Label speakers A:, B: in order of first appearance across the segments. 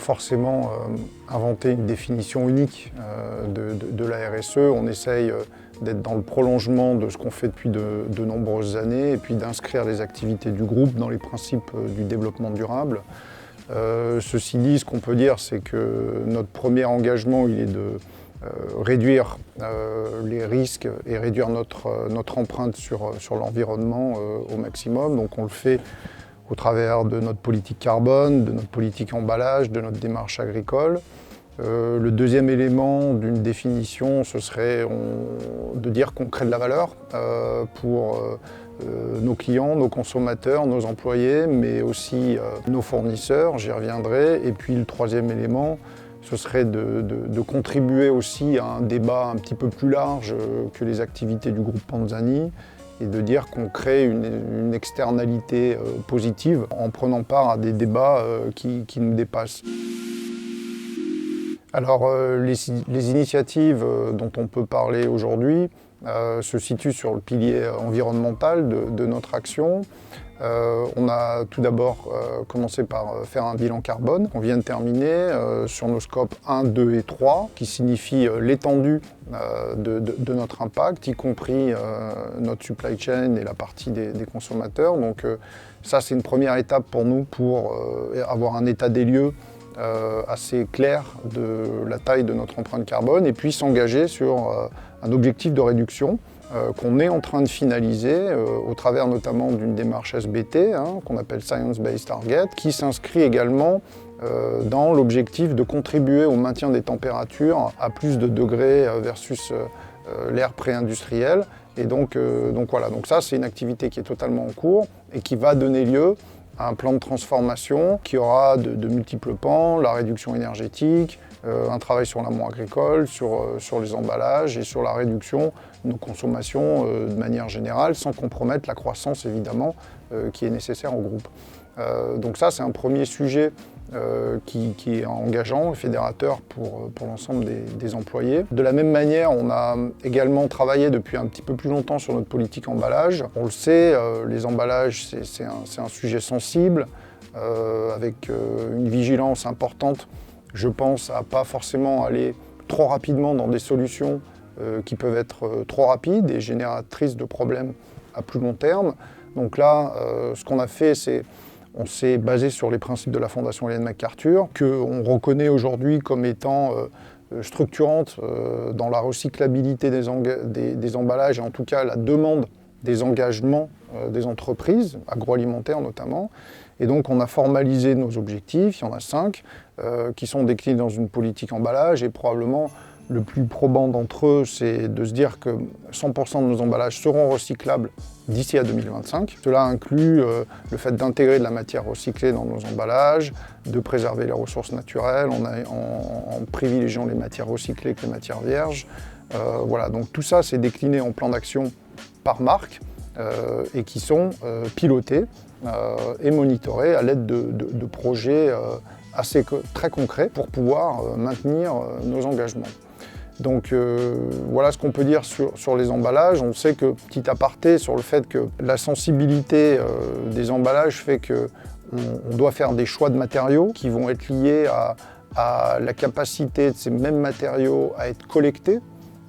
A: forcément inventé une définition unique de la RSE. On essaye d'être dans le prolongement de ce qu'on fait depuis de nombreuses années et puis d'inscrire les activités du groupe dans les principes du développement durable. Ceci dit, ce qu'on peut dire, c'est que notre premier engagement, il est de réduire les risques et réduire notre empreinte sur l'environnement au maximum. Donc on le fait au travers de notre politique carbone, de notre politique emballage, de notre démarche agricole. Le deuxième élément d'une définition, ce serait de dire qu'on crée de la valeur pour nos clients, nos consommateurs, nos employés, mais aussi nos fournisseurs, j'y reviendrai. Et puis le troisième élément, ce serait de contribuer aussi à un débat un petit peu plus large que les activités du groupe Panzani et de dire qu'on crée une externalité positive en prenant part à des débats qui nous dépassent. Alors les initiatives dont on peut parler aujourd'hui se situent sur le pilier environnemental de notre action. On a tout d'abord commencé par faire un bilan carbone qu'on vient de terminer sur nos scopes 1, 2 et 3, qui signifie l'étendue de notre impact, y compris notre supply chain et la partie des consommateurs. Donc ça, c'est une première étape pour nous pour avoir un état des lieux assez clair de la taille de notre empreinte carbone et puis s'engager sur un objectif de réduction qu'on est en train de finaliser au travers notamment d'une démarche SBT qu'on appelle Science Based Target, qui s'inscrit également dans l'objectif de contribuer au maintien des températures à plus de degrés versus l'ère pré-industrielle. Et donc voilà, donc ça c'est une activité qui est totalement en cours et qui va donner lieu à un plan de transformation qui aura de multiples pans, la réduction énergétique, un travail sur l'amont agricole, sur les emballages et sur la réduction de nos consommations de manière générale, sans compromettre la croissance évidemment qui est nécessaire au groupe. Donc ça, c'est un premier sujet qui est engageant et fédérateur pour l'ensemble des employés. De la même manière, on a également travaillé depuis un petit peu plus longtemps sur notre politique emballage. On le sait, les emballages, c'est un sujet sensible, avec une vigilance importante. Je pense à pas forcément aller trop rapidement dans des solutions qui peuvent être trop rapides et génératrices de problèmes à plus long terme. Donc là, ce qu'on a fait, c'est on s'est basé sur les principes de la Fondation Ellen MacArthur, qu'on reconnaît aujourd'hui comme étant structurantes dans la recyclabilité des emballages et en tout cas la demande des engagements des entreprises, agroalimentaires notamment. Et donc on a formalisé nos objectifs, il y en a 5, qui sont déclinés dans une politique emballage et probablement le plus probant d'entre eux, c'est de se dire que 100% de nos emballages seront recyclables d'ici à 2025. Cela inclut le fait d'intégrer de la matière recyclée dans nos emballages, de préserver les ressources naturelles en privilégiant les matières recyclées que les matières vierges. Voilà, donc tout ça, c'est décliné en plan d'action par marque et qui sont pilotés et monitorés à l'aide de projets très concrets pour pouvoir maintenir nos engagements. Donc voilà ce qu'on peut dire sur les emballages. On sait que, petit aparté, sur le fait que la sensibilité des emballages fait qu'on doit faire des choix de matériaux qui vont être liés à la capacité de ces mêmes matériaux à être collectés,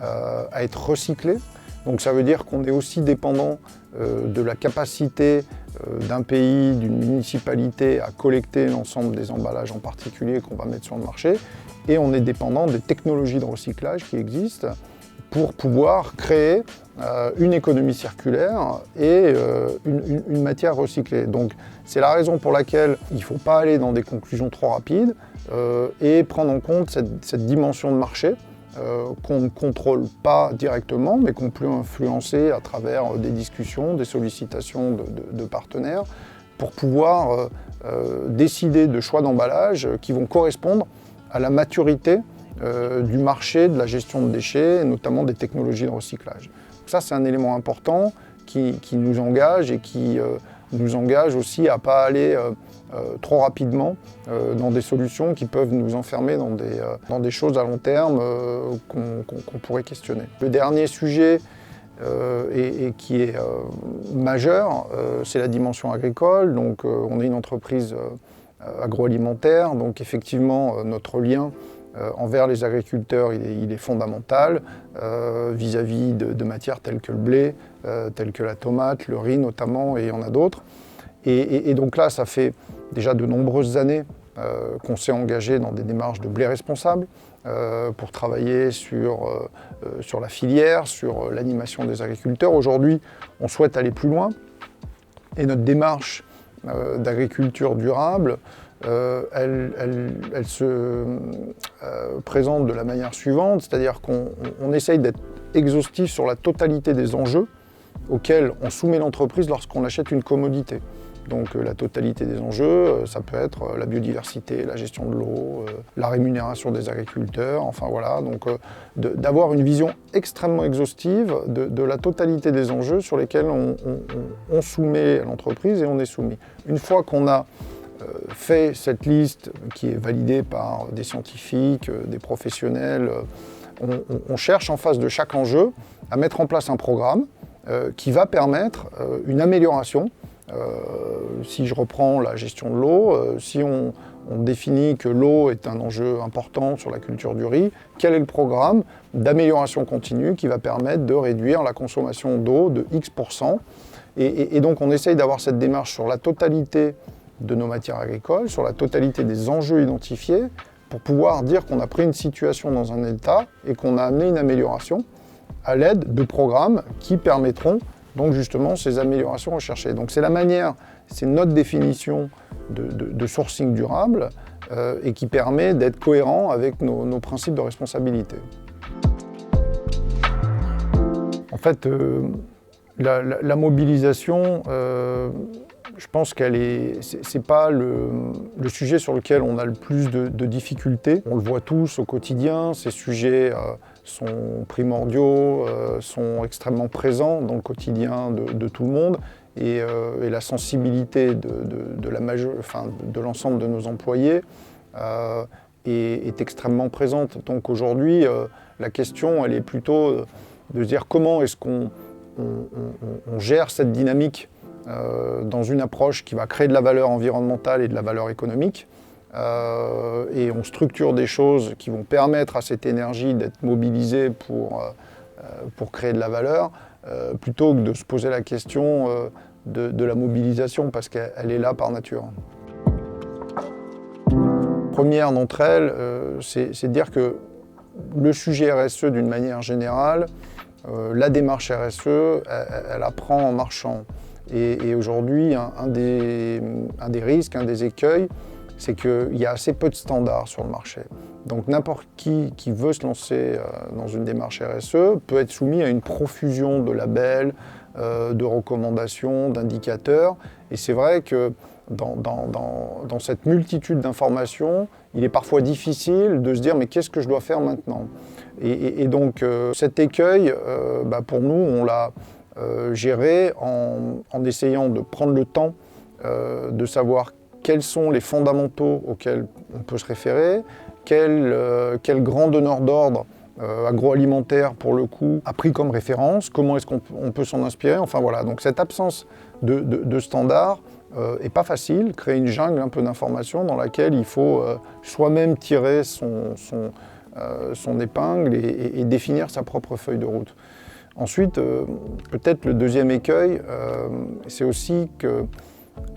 A: à être recyclés. Donc ça veut dire qu'on est aussi dépendant de la capacité d'un pays, d'une municipalité à collecter l'ensemble des emballages en particulier qu'on va mettre sur le marché. Et on est dépendant des technologies de recyclage qui existent pour pouvoir créer une économie circulaire et une matière recyclée. Donc c'est la raison pour laquelle il ne faut pas aller dans des conclusions trop rapides et prendre en compte cette dimension de marché qu'on ne contrôle pas directement, mais qu'on peut influencer à travers des discussions, des sollicitations de partenaires, pour pouvoir décider de choix d'emballage qui vont correspondre à la maturité du marché de la gestion de déchets, et notamment des technologies de recyclage. Donc ça, c'est un élément important qui nous engage et qui nous engage aussi à ne pas aller trop rapidement dans des solutions qui peuvent nous enfermer dans des choses à long terme qu'on pourrait questionner. Le dernier sujet et qui est majeur, c'est la dimension agricole. Donc on est une entreprise agroalimentaire. Donc effectivement, notre lien envers les agriculteurs, il est fondamental vis-à-vis de matières telles que le blé, telles que la tomate, le riz notamment, et il y en a d'autres. Et donc là, ça fait déjà de nombreuses années qu'on s'est engagé dans des démarches de blé responsable pour travailler sur la filière, sur l'animation des agriculteurs. Aujourd'hui, on souhaite aller plus loin et notre démarche d'agriculture durable, elle se présente de la manière suivante, c'est-à-dire qu'on essaye d'être exhaustif sur la totalité des enjeux auxquels on soumet l'entreprise lorsqu'on achète une commodité. Donc la totalité des enjeux, ça peut être la biodiversité, la gestion de l'eau, la rémunération des agriculteurs, enfin voilà, donc d'avoir une vision extrêmement exhaustive de la totalité des enjeux sur lesquels on soumet l'entreprise et on est soumis. Une fois qu'on a fait cette liste qui est validée par des scientifiques, des professionnels, on cherche en face de chaque enjeu à mettre en place un programme qui va permettre une amélioration. Si je reprends la gestion de l'eau, si on définit que l'eau est un enjeu important sur la culture du riz, quel est le programme d'amélioration continue qui va permettre de réduire la consommation d'eau de X%. Et donc on essaye d'avoir cette démarche sur la totalité de nos matières agricoles, sur la totalité des enjeux identifiés, pour pouvoir dire qu'on a pris une situation dans un état et qu'on a amené une amélioration à l'aide de programmes qui permettront donc justement ces améliorations recherchées. Donc c'est la manière, c'est notre définition de sourcing durable et qui permet d'être cohérent avec nos principes de responsabilité. En fait, la mobilisation, je pense c'est pas le sujet sur lequel on a le plus de difficultés. On le voit tous au quotidien, ces sujets sont primordiaux, sont extrêmement présents dans le quotidien de tout le monde et la sensibilité de l'ensemble de nos employés est extrêmement présente. Donc aujourd'hui, la question, elle est plutôt de se dire comment est-ce qu'on gère cette dynamique dans une approche qui va créer de la valeur environnementale et de la valeur économique. Et on structure des choses qui vont permettre à cette énergie d'être mobilisée pour créer de la valeur, plutôt que de se poser la question de la mobilisation, parce qu'elle est là par nature. Première d'entre elles, c'est de dire que le sujet RSE, d'une manière générale, la démarche RSE, elle apprend en marchant. Et aujourd'hui, un des risques, un des écueils, c'est qu'il y a assez peu de standards sur le marché. Donc n'importe qui veut se lancer dans une démarche RSE peut être soumis à une profusion de labels, de recommandations, d'indicateurs. Et c'est vrai que dans cette multitude d'informations, il est parfois difficile de se dire mais qu'est-ce que je dois faire maintenant ? Et donc cet écueil, pour nous, on l'a géré en essayant de prendre le temps de savoir quels sont les fondamentaux auxquels on peut se référer, quel grand donneur d'ordre agroalimentaire, pour le coup, a pris comme référence, comment est-ce qu'on peut s'en inspirer, enfin voilà. Donc cette absence de standards n'est pas facile, créer une jungle un peu d'informations dans laquelle il faut soi-même tirer son épingle et définir sa propre feuille de route. Ensuite, peut-être le deuxième écueil, c'est aussi que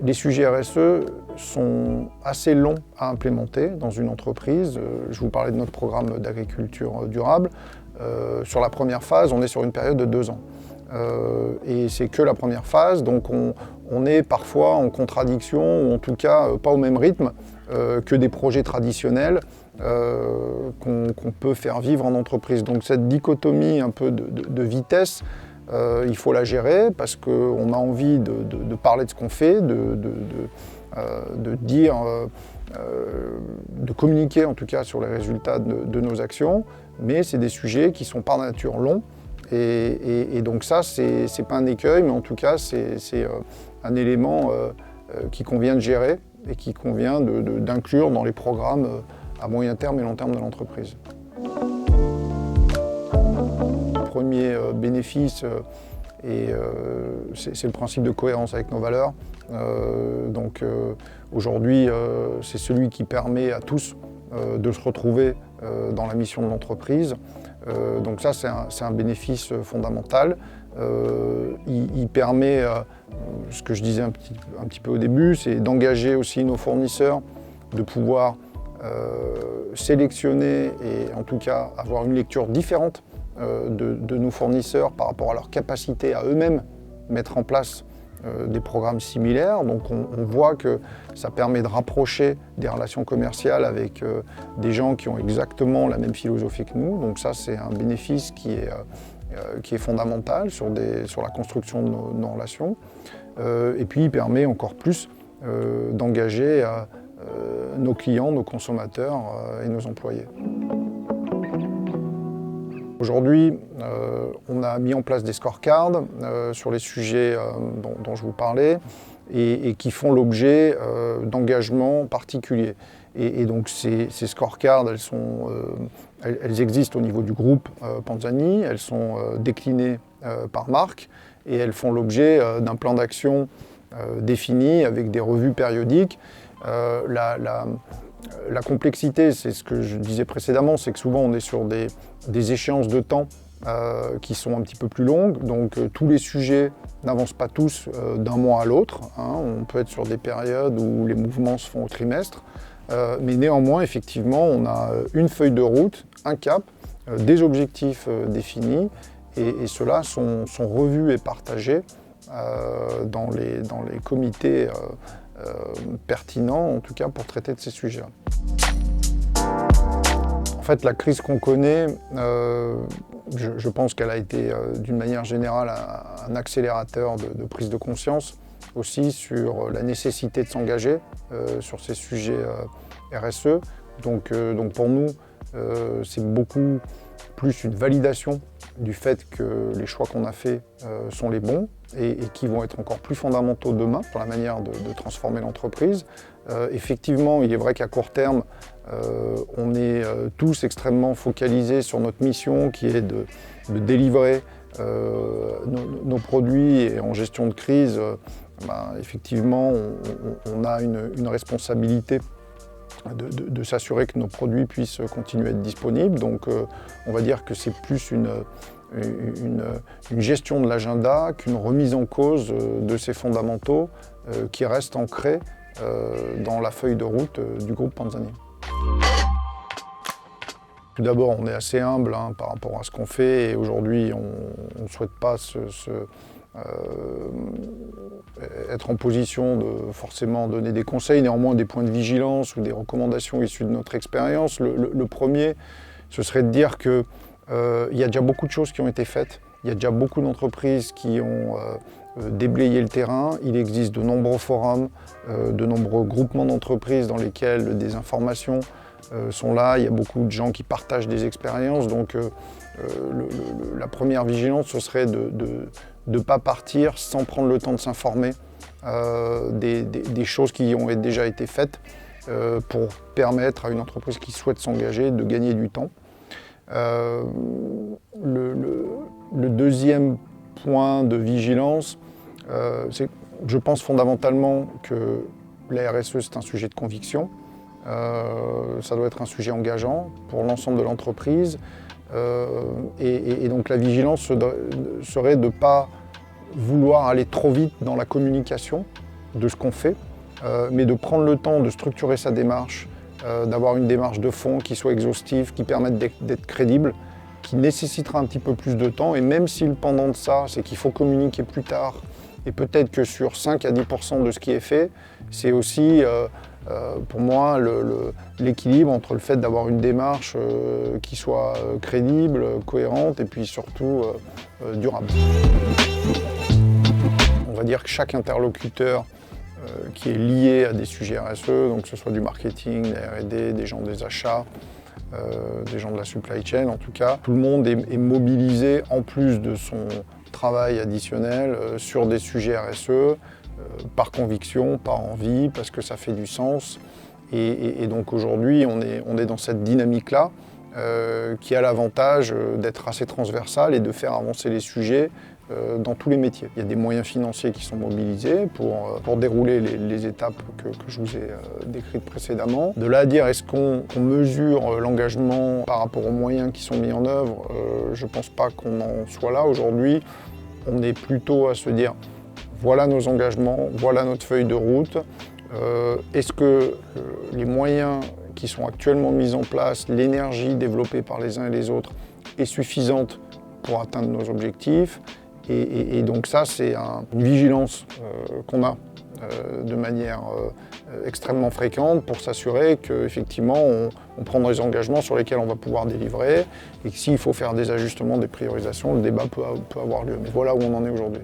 A: les sujets RSE sont assez longs à implémenter dans une entreprise. Je vous parlais de notre programme d'agriculture durable. Sur la première phase, on est sur une période de 2 ans. Et c'est que la première phase, donc on est parfois en contradiction, ou en tout cas pas au même rythme que des projets traditionnels qu'on peut faire vivre en entreprise. Donc cette dichotomie un peu de vitesse, il faut la gérer parce qu'on a envie de parler de ce qu'on fait, de dire, de communiquer en tout cas sur les résultats de nos actions, mais c'est des sujets qui sont par nature longs. Et donc ça, c'est pas un écueil, mais en tout cas, c'est un élément qui convient de gérer et qui convient d'inclure dans les programmes à moyen terme et long terme de l'entreprise. Le premier bénéfice, Et c'est le principe de cohérence avec nos valeurs. Aujourd'hui, c'est celui qui permet à tous de se retrouver dans la mission de l'entreprise. Donc ça, c'est un bénéfice fondamental. Il permet, ce que je disais un petit peu au début, c'est d'engager aussi nos fournisseurs, de pouvoir sélectionner et en tout cas avoir une lecture différente de nos fournisseurs par rapport à leur capacité à eux-mêmes mettre en place des programmes similaires. Donc on voit que ça permet de rapprocher des relations commerciales avec des gens qui ont exactement la même philosophie que nous. Donc ça, c'est un bénéfice qui est fondamental sur la construction de nos relations. Et puis il permet encore plus d'engager nos clients, nos consommateurs et nos employés. Aujourd'hui, on a mis en place des scorecards sur les sujets dont je vous parlais et qui font l'objet d'engagements particuliers. Et donc ces scorecards, elles existent au niveau du groupe Panzani, elles sont déclinées par marque et elles font l'objet d'un plan d'action défini avec des revues périodiques. La complexité, c'est ce que je disais précédemment, c'est que souvent on est sur des échéances de temps qui sont un petit peu plus longues, donc tous les sujets n'avancent pas tous d'un mois à l'autre, hein. On peut être sur des périodes où les mouvements se font au trimestre, mais néanmoins, effectivement, on a une feuille de route, un cap, des objectifs définis, et ceux-là sont revus et partagés dans les comités pertinent, en tout cas pour traiter de ces sujets-là. En fait, la crise qu'on connaît, je pense qu'elle a été d'une manière générale un accélérateur de prise de conscience aussi sur la nécessité de s'engager sur ces sujets RSE. Donc pour nous, c'est beaucoup plus une validation du fait que les choix qu'on a faits sont les bons et qui vont être encore plus fondamentaux demain sur la manière de transformer l'entreprise. Effectivement, il est vrai qu'à court terme, on est tous extrêmement focalisés sur notre mission qui est de délivrer nos produits et en gestion de crise, effectivement, on a une responsabilité de s'assurer que nos produits puissent continuer à être disponibles. Donc on va dire que c'est plus une gestion de l'agenda qu'une remise en cause de ces fondamentaux qui restent ancrés dans la feuille de route du groupe Panzani. Tout d'abord, on est assez humble par rapport à ce qu'on fait et aujourd'hui, on ne souhaite pas être en position de forcément donner des conseils, néanmoins des points de vigilance ou des recommandations issues de notre expérience. Le premier, ce serait de dire qu'il y a déjà beaucoup de choses qui ont été faites, il y a déjà beaucoup d'entreprises qui ont déblayé le terrain, il existe de nombreux forums, de nombreux groupements d'entreprises dans lesquels des informations sont là, il y a beaucoup de gens qui partagent des expériences, donc la première vigilance, ce serait de ne pas partir sans prendre le temps de s'informer des choses qui ont déjà été faites pour permettre à une entreprise qui souhaite s'engager de gagner du temps. Le deuxième point de vigilance, c'est que je pense fondamentalement que la RSE c'est un sujet de conviction. Ça doit être un sujet engageant pour l'ensemble de l'entreprise. Et donc la vigilance serait de ne pas vouloir aller trop vite dans la communication de ce qu'on fait, mais de prendre le temps de structurer sa démarche, d'avoir une démarche de fond qui soit exhaustive, qui permette d'être crédible, qui nécessitera un petit peu plus de temps. Et même si le pendant de ça, c'est qu'il faut communiquer plus tard, et peut-être que sur 5 à 10% de ce qui est fait, c'est aussi pour moi l'équilibre entre le fait d'avoir une démarche qui soit crédible, cohérente et puis surtout durable. On va dire que chaque interlocuteur qui est lié à des sujets RSE, donc que ce soit du marketing, des R&D, des gens des achats, des gens de la supply chain en tout cas, tout le monde est mobilisé en plus de son travail additionnel sur des sujets RSE, par conviction, par envie, parce que ça fait du sens. Et donc aujourd'hui, on est dans cette dynamique-là qui a l'avantage d'être assez transversale et de faire avancer les sujets dans tous les métiers. Il y a des moyens financiers qui sont mobilisés pour dérouler les étapes que je vous ai décrites précédemment. De là à dire est-ce qu'on mesure l'engagement par rapport aux moyens qui sont mis en œuvre, je ne pense pas qu'on en soit là. Aujourd'hui, on est plutôt à se dire voilà nos engagements, voilà notre feuille de route. Est-ce que les moyens qui sont actuellement mis en place, l'énergie développée par les uns et les autres est suffisante pour atteindre nos objectifs? Et donc ça, c'est une vigilance qu'on a de manière extrêmement fréquente pour s'assurer qu'effectivement, on prend des engagements sur lesquels on va pouvoir délivrer et que s'il faut faire des ajustements, des priorisations, le débat peut avoir lieu. Mais voilà où on en est aujourd'hui.